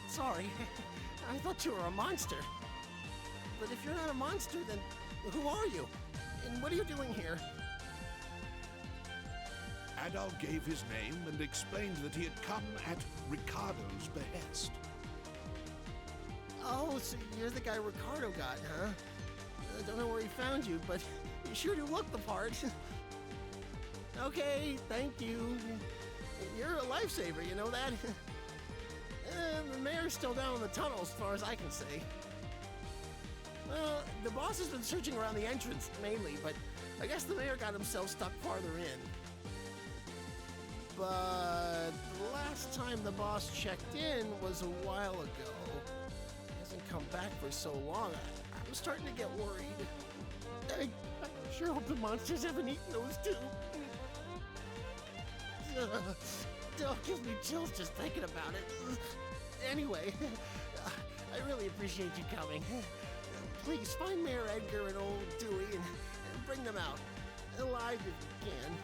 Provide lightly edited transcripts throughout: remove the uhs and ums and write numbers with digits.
Sorry, I thought you were a monster. But if you're not a monster, then who are you? And what are you doing here? Adal gave his name and explained that he had come at Ricardo's behest. Oh, so you're the guy Ricardo got, huh? I don't know where he found you, but you sure do look the part. Okay, thank you. You're a lifesaver, you know that? The mayor's still down in the tunnel as far as I can see. Well, the boss has been searching around the entrance mainly, but I guess the mayor got himself stuck farther in. But the last time the boss checked in was a while ago. He hasn't come back for so long. I was starting to get worried. I sure hope the monsters haven't eaten those two. Still gives me chills just thinking about it. Anyway, I really appreciate you coming. Please find Mayor Edgar and old Dewey and bring them out. Alive if you can.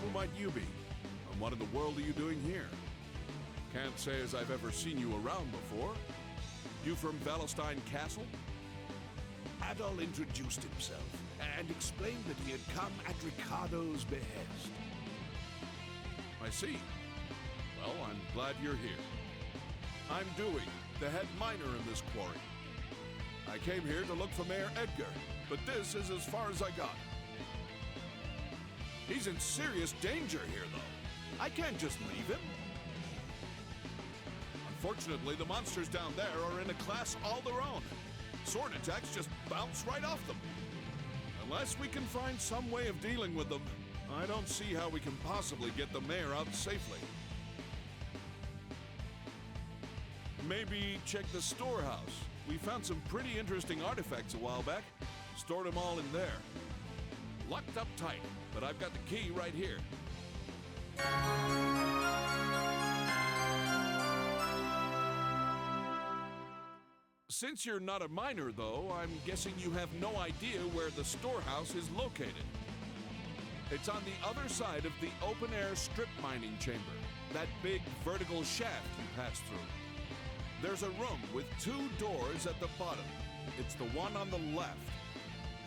Who might you be? And what in the world are you doing here? Can't say as I've ever seen you around before. You from Valestein Castle? Adol introduced himself and explained that he had come at Ricardo's behest. I see. Well, I'm glad you're here. I'm Dewey, the head miner in this quarry. I came here to look for Mayor Edgar, but this is as far as I got. He's in serious danger here, though. I can't just leave him. Unfortunately, the monsters down there are in a class all their own. Sword attacks just bounce right off them. Unless we can find some way of dealing with them, I don't see how we can possibly get the mayor out safely. Maybe check the storehouse. We found some pretty interesting artifacts a while back. Stored them all in there. Locked up tight, but I've got the key right here. Since you're not a miner, though, I'm guessing you have no idea where the storehouse is located. It's on the other side of the open-air strip mining chamber, that big vertical shaft you pass through. There's a room with 2 doors at the bottom. It's the one on the left.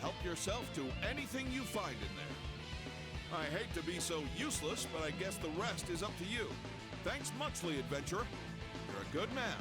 Help yourself to anything you find in there. I hate to be so useless, but I guess the rest is up to you. Thanks muchly, adventurer. You're a good man.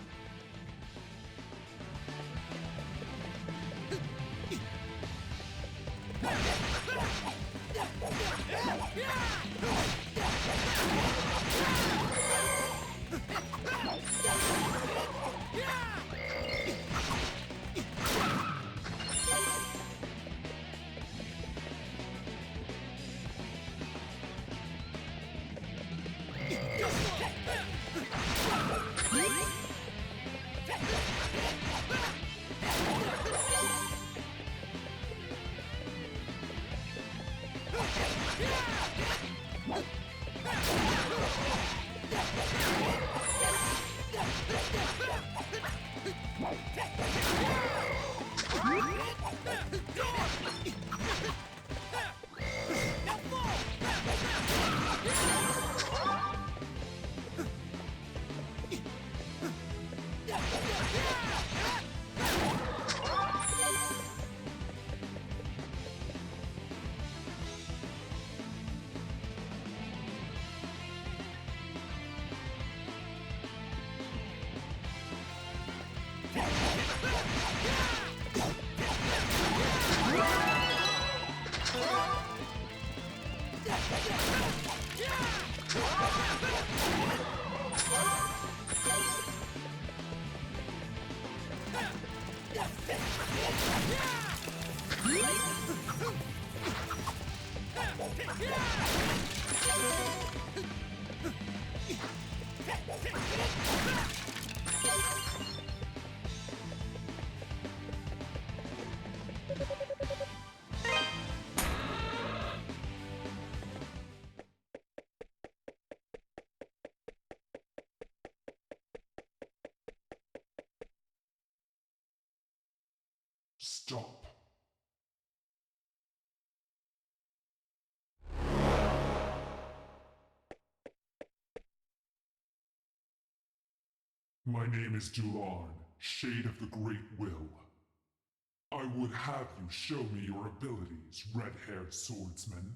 Stop. My name is Dularn, Shade of the Great Will. I would have you show me your abilities, red-haired swordsman.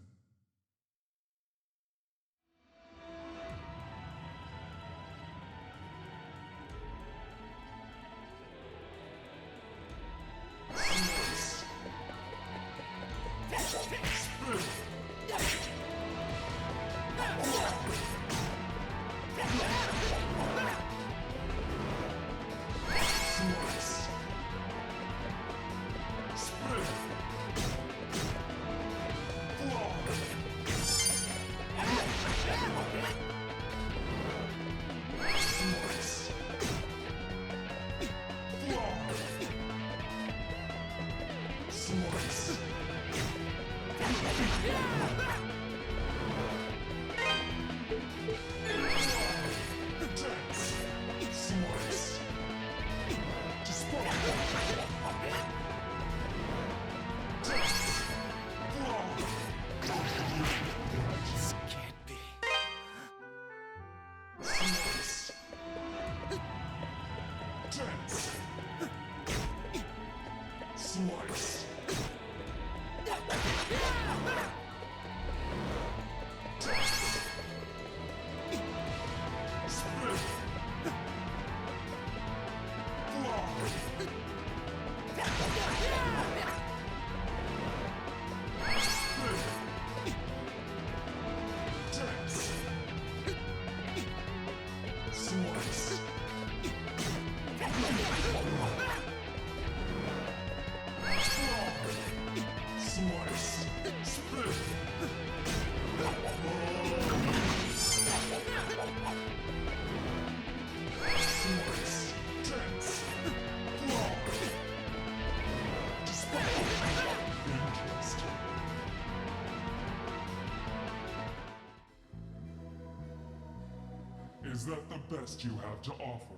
Is that the best you have to offer?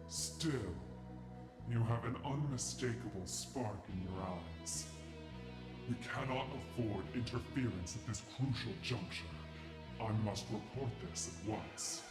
Still, you have an unmistakable spark in your eyes. We cannot afford interference at this crucial juncture. I must report this at once.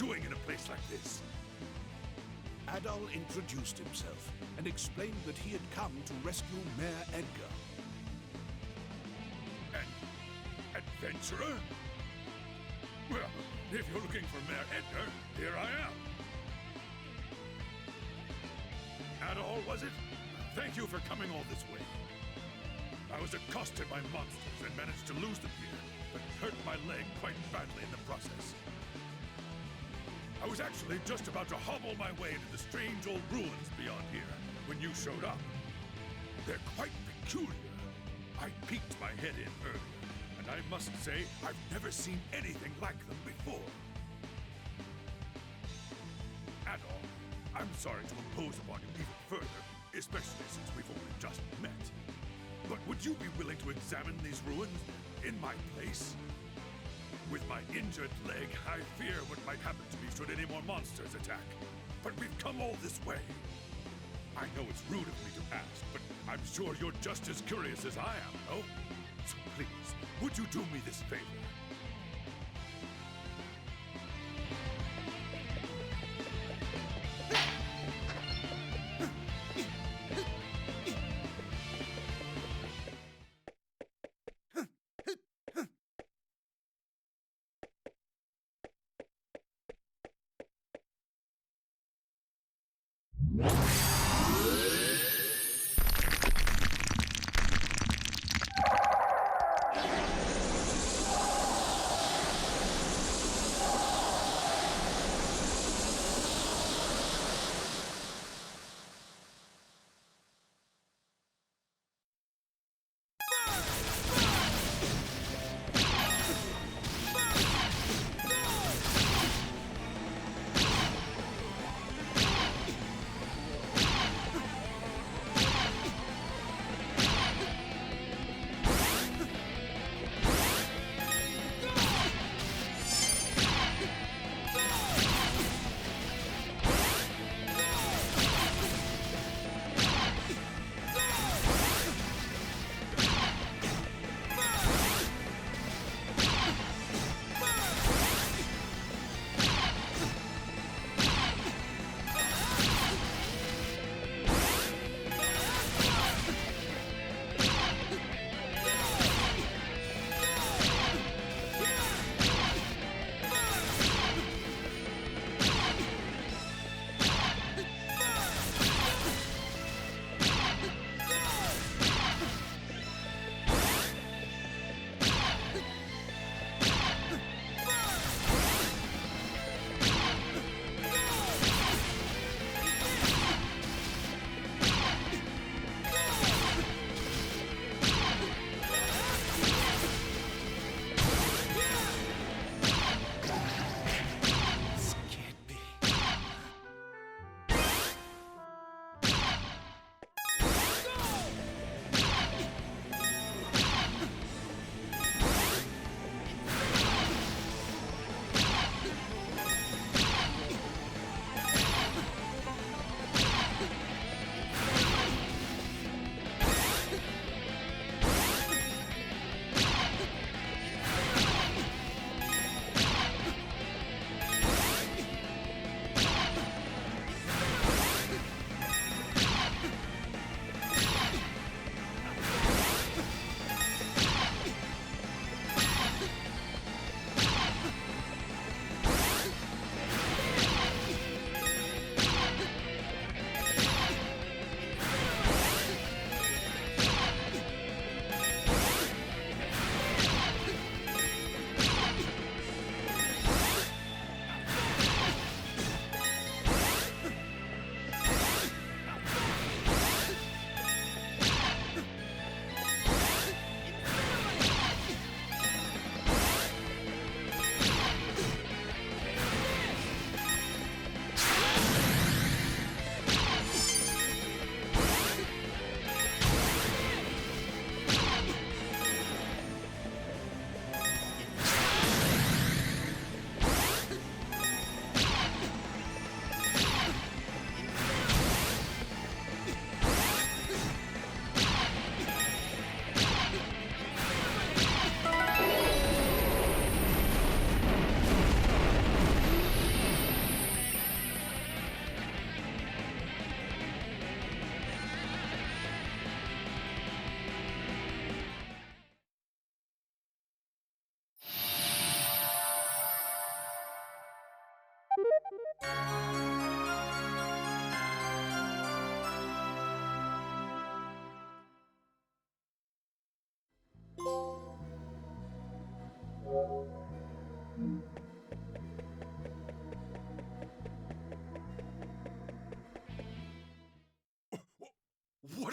doing in a place like this? Adol introduced himself and explained that he had come to rescue Mayor Edgar. An adventurer? Well, if you're looking for Mayor Edgar, here I am. Adol, was it? Thank you for coming all this way. I was accosted by monsters and managed to lose them here, but hurt my leg quite badly in the process. I was actually just about to hobble my way into the strange old ruins beyond here when you showed up. They're quite peculiar. I peeked my head in earlier, and I must say I've never seen anything like them before. Adol, I'm sorry to impose upon you even further, especially since we've only just met. But would you be willing to examine these ruins in my place? With my injured leg, I fear what might happen to me should any more monsters attack. But we've come all this way. I know it's rude of me to ask, but I'm sure you're just as curious as I am, no? So please, would you do me this favor?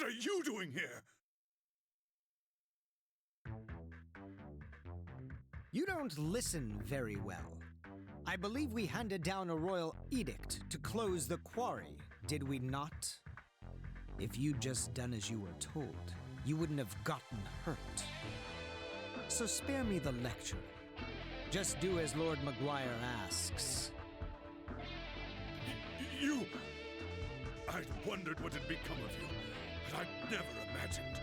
are you doing here? You don't listen very well. I believe we handed down a royal edict to close the quarry, did we not? If you'd just done as you were told, you wouldn't have gotten hurt. So spare me the lecture. Just do as Lord Memoire asks. You... I'd wondered what had become of you, but I'd never imagined.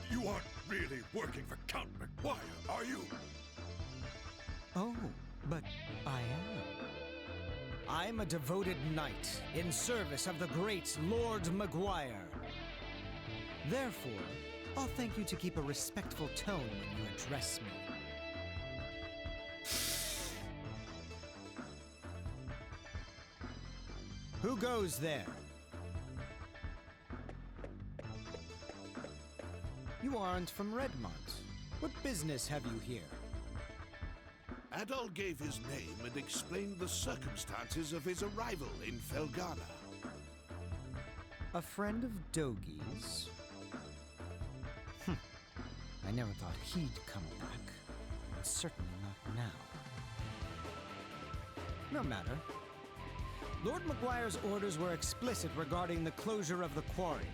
You aren't really working for Count Memoire, are you? Oh, but I am. I'm a devoted knight in service of the great Lord Memoire. Therefore, I'll thank you to keep a respectful tone when you address me. Who goes there? You aren't from Redmont. What business have you here? Adol gave his name and explained the circumstances of his arrival in Felghana. A friend of Dogi's? I never thought he'd come back. And certainly not now. No matter. Lord Memoire's orders were explicit regarding the closure of the quarry.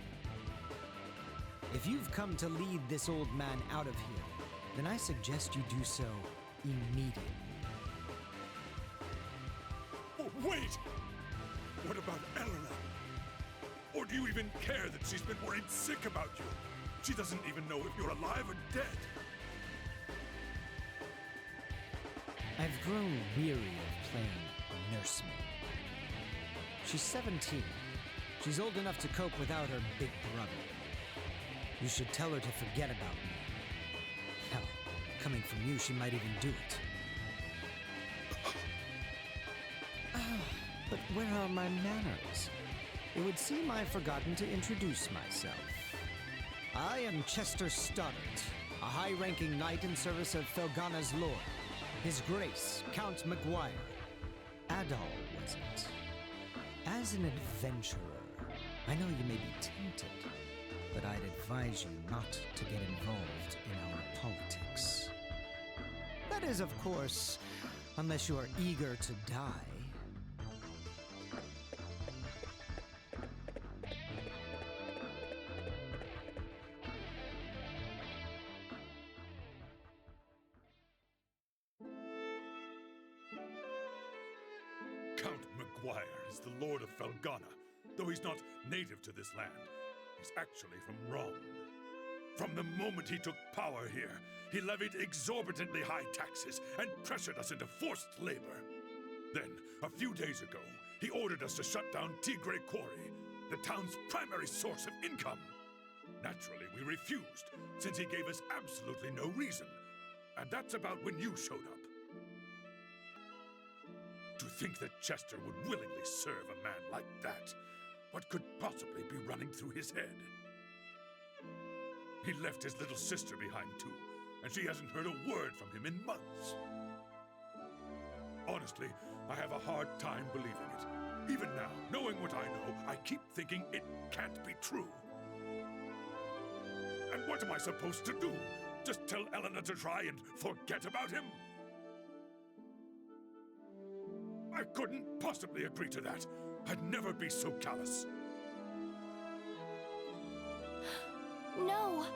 If you've come to lead this old man out of here, then I suggest you do so immediately. Oh, wait! What about Elena? Or do you even care that she's been worried sick about you? She doesn't even know if you're alive or dead. I've grown weary of playing nursemaid. She's 17. She's old enough to cope without her big brother. You should tell her to forget about me. Hell, coming from you, she might even do it. But where are my manners? It would seem I've forgotten to introduce myself. I am Chester Stoddart, a high-ranking knight in service of Felghana's lord, His Grace, Count Memoire. Adol, was it? As an adventurer, I know you may be tempted, but I'd advise you not to get involved in our politics. That is, of course, unless you are eager to die. Count Memoire is the Lord of Felghana, though he's not native to this land. He's actually from Rome. From the moment he took power here, he levied exorbitantly high taxes and pressured us into forced labor. Then, a few days ago, he ordered us to shut down Tigray Quarry, the town's primary source of income. Naturally, we refused, since he gave us absolutely no reason. And that's about when you showed up. To think that Chester would willingly serve a man like that. What could possibly be running through his head? He left his little sister behind too, and she hasn't heard a word from him in months. Honestly, I have a hard time believing it. Even now, knowing what I know, I keep thinking it can't be true. And what am I supposed to do? Just tell Elena to try and forget about him? I couldn't possibly agree to that. I'd never be so callous. No!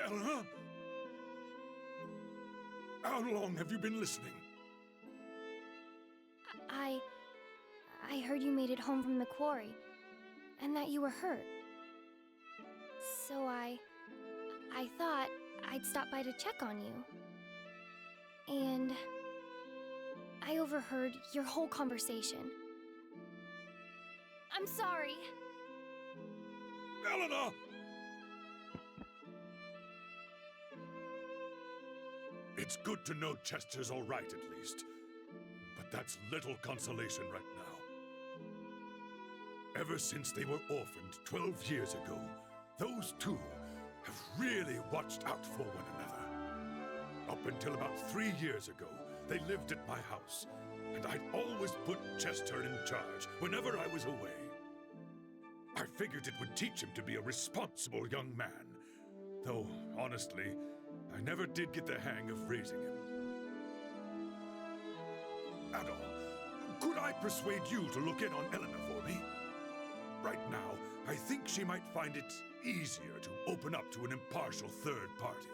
Elena? How long have you been listening? I heard you made it home from the quarry, and that you were hurt. So I thought I'd stop by to check on you. And I overheard your whole conversation. I'm sorry. Elena! It's good to know Chester's all right, at least. But that's little consolation right now. Ever since they were orphaned 12 years ago, those two have really watched out for one another. Up until about 3 years ago, they lived at my house, and I'd always put Chester in charge whenever I was away. I figured it would teach him to be a responsible young man, though, honestly, I never did get the hang of raising him. Adol, could I persuade you to look in on Elena for me? Right now, I think she might find it easier to open up to an impartial third party.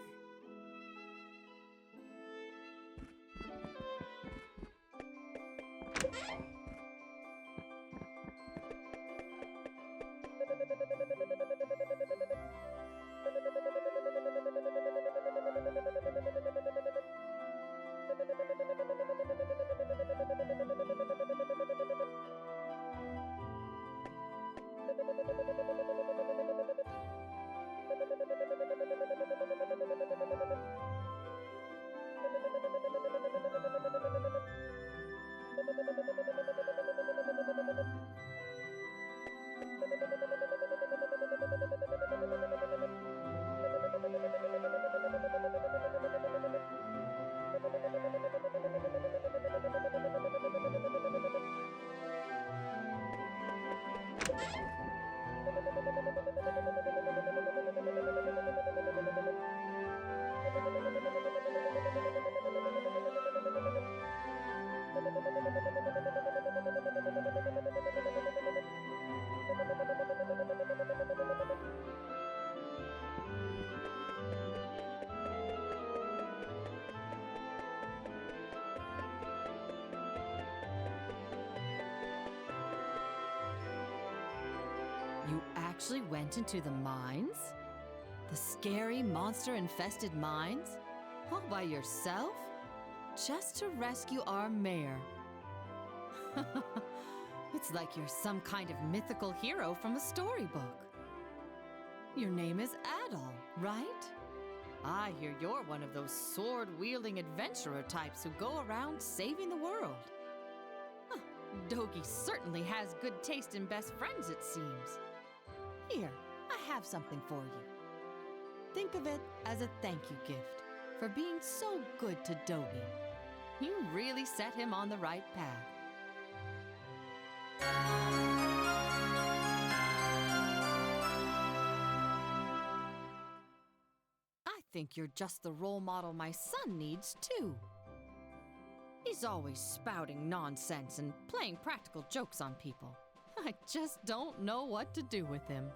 You actually went into the mines? The scary, monster-infested mines? All by yourself? Just to rescue our mayor? It's like you're some kind of mythical hero from a storybook. Your name is Adol, right? I hear you're one of those sword-wielding adventurer types who go around saving the world. Huh, Dogi certainly has good taste in best friends, it seems. Here, I have something for you. Think of it as a thank you gift for being so good to Dogi. You really set him on the right path. I think you're just the role model my son needs, too. He's always spouting nonsense and playing practical jokes on people. I just don't know what to do with him.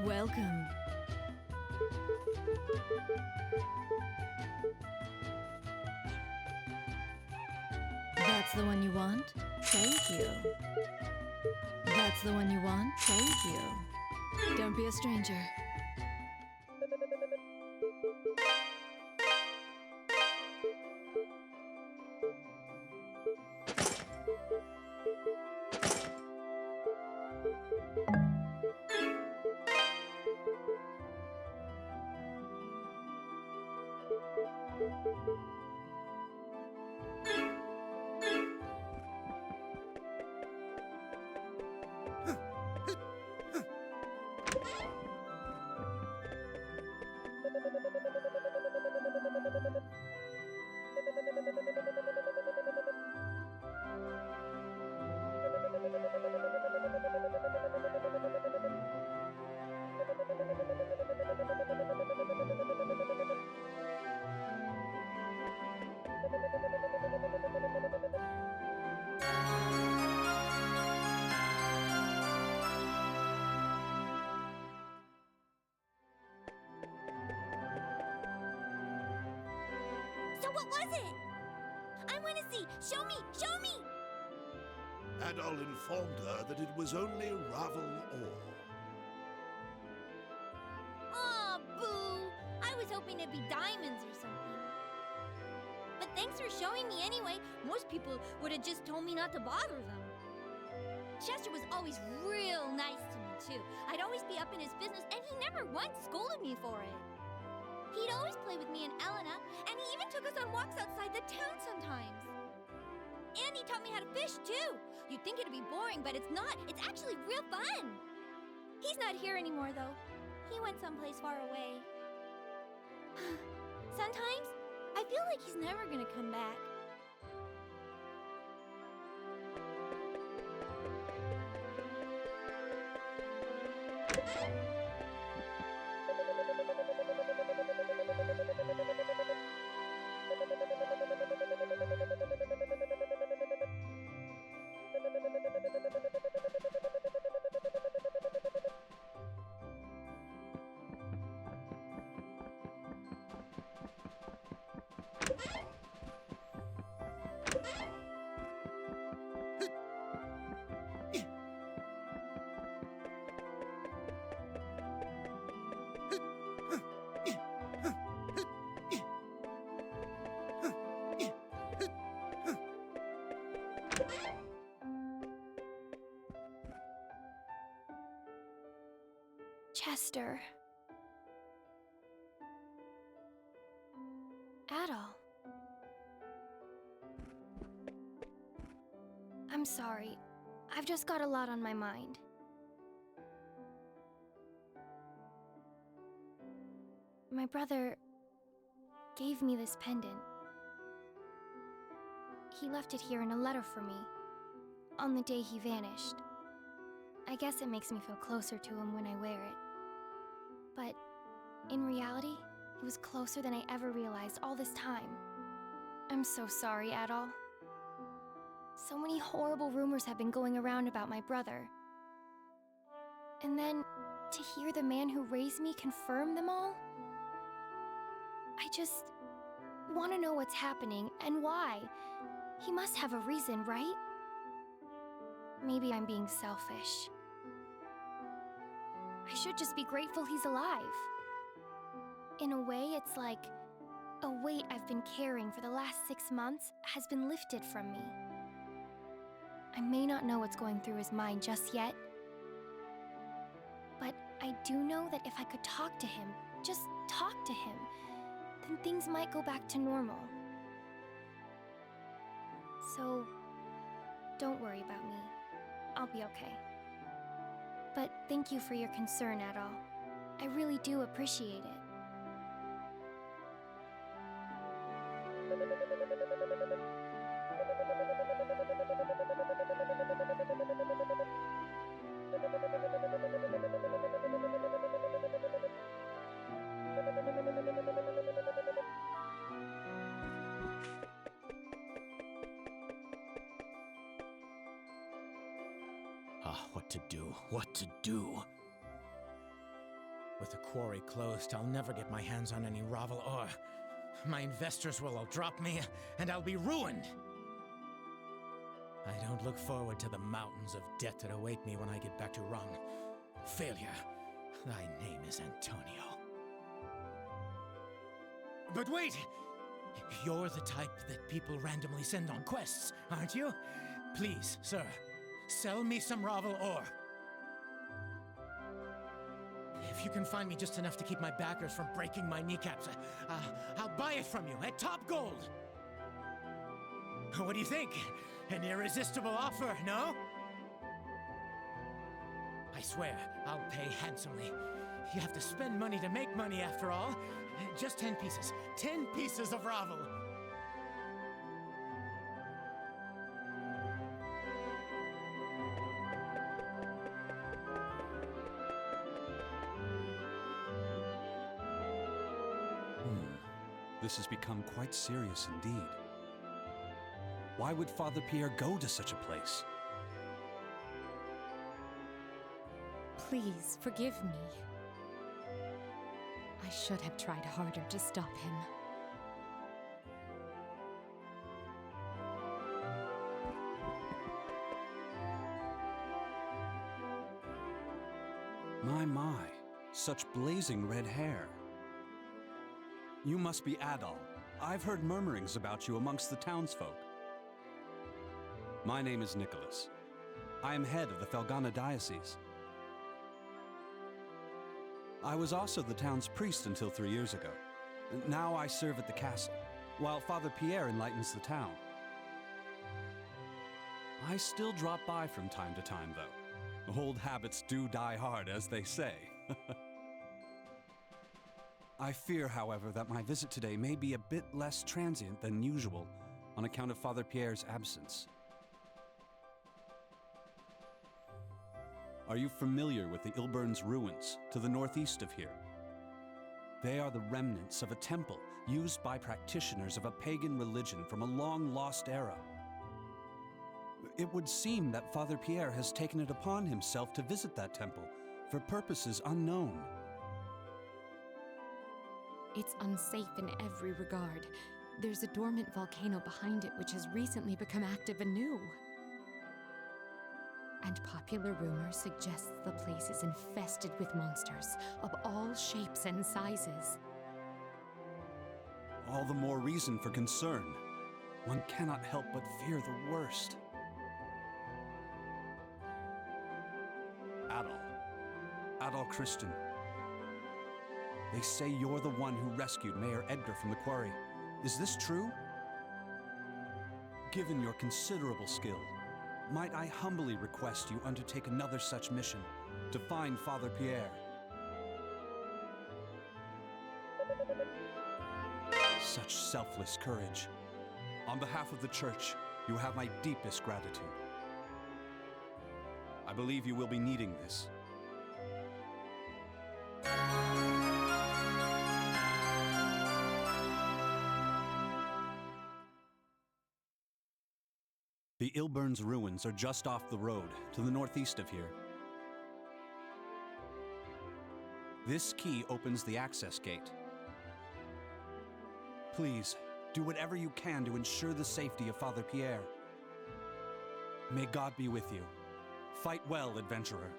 Welcome. That's the one you want? Thank you. That's the one you want? Thank you. Don't be a stranger. So what was it? I'm want to see! Show me! Show me! Adol informed her that it was only Ravel ore. Aw, boo! I was hoping it'd be diamonds or something. But thanks for showing me anyway. Most people would have just told me not to bother them. Chester was always real nice to me, too. I'd always be up in his business, and he never once scolded me for it. He'd always play with me and Elena, and he even took us on walks outside the town sometimes. And he taught me how to fish, too. You'd think it'd be boring, but it's not. It's actually real fun. He's not here anymore, though. He went someplace far away. Sometimes, I feel like he's never gonna come back. Chester. Adol. I'm sorry. I've just got a lot on my mind. My brother gave me this pendant. He left it here in a letter for me, on the day he vanished. I guess it makes me feel closer to him when I wear it. But in reality, it was closer than I ever realized all this time. I'm so sorry, Adol. So many horrible rumors have been going around about my brother. And then, to hear the man who raised me confirm them all? I just want to know what's happening and why. He must have a reason, right? Maybe I'm being selfish. I should just be grateful he's alive. In a way, it's like a weight I've been carrying for the last 6 months has been lifted from me. I may not know what's going through his mind just yet, but I do know that if I could talk to him, just talk to him, then things might go back to normal. So, don't worry about me. I'll be okay. But thank you for your concern, Adol. I really do appreciate it. What to do? With the quarry closed, I'll never get my hands on any Ravel ore. My investors will all drop me, and I'll be ruined. I don't look forward to the mountains of debt that await me when I get back to Rung. Failure, thy name is Antonio. But wait! You're the type that people randomly send on quests, aren't you? Please, sir, sell me some Ravel ore. If you can find me just enough to keep my backers from breaking my kneecaps, I'll buy it from you at top gold. What do you think? An irresistible offer, no? I swear, I'll pay handsomely. You have to spend money to make money after all. Just 10 pieces. 10 pieces of Ravel. This has become quite serious indeed. Why would Father Pierre go to such a place? Please forgive me. I should have tried harder to stop him. My, such blazing red hair. You must be Adol. I've heard murmurings about you amongst the townsfolk. My name is Nicholas. I am head of the Felghana diocese. I was also the town's priest until 3 years ago. Now I serve at the castle, while Father Pierre enlightens the town. I still drop by from time to time, though. Old habits do die hard, as they say. I fear, however, that my visit today may be a bit less transient than usual on account of Father Pierre's absence. Are you familiar with the Ilburn's ruins to the northeast of here? They are the remnants of a temple used by practitioners of a pagan religion from a long-lost era. It would seem that Father Pierre has taken it upon himself to visit that temple for purposes unknown. It's unsafe in every regard. There's a dormant volcano behind it which has recently become active anew. And popular rumor suggests the place is infested with monsters of all shapes and sizes. All the more reason for concern. One cannot help but fear the worst. Adol Christian. They say you're the one who rescued Mayor Edgar from the Quarry. Is this true? Given your considerable skill, might I humbly request you undertake another such mission to find Father Pierre? Such selfless courage. On behalf of the Church, you have my deepest gratitude. I believe you will be needing this. The Ilburn's ruins are just off the road, to the northeast of here. This key opens the access gate. Please, do whatever you can to ensure the safety of Father Pierre. May God be with you. Fight well, adventurer.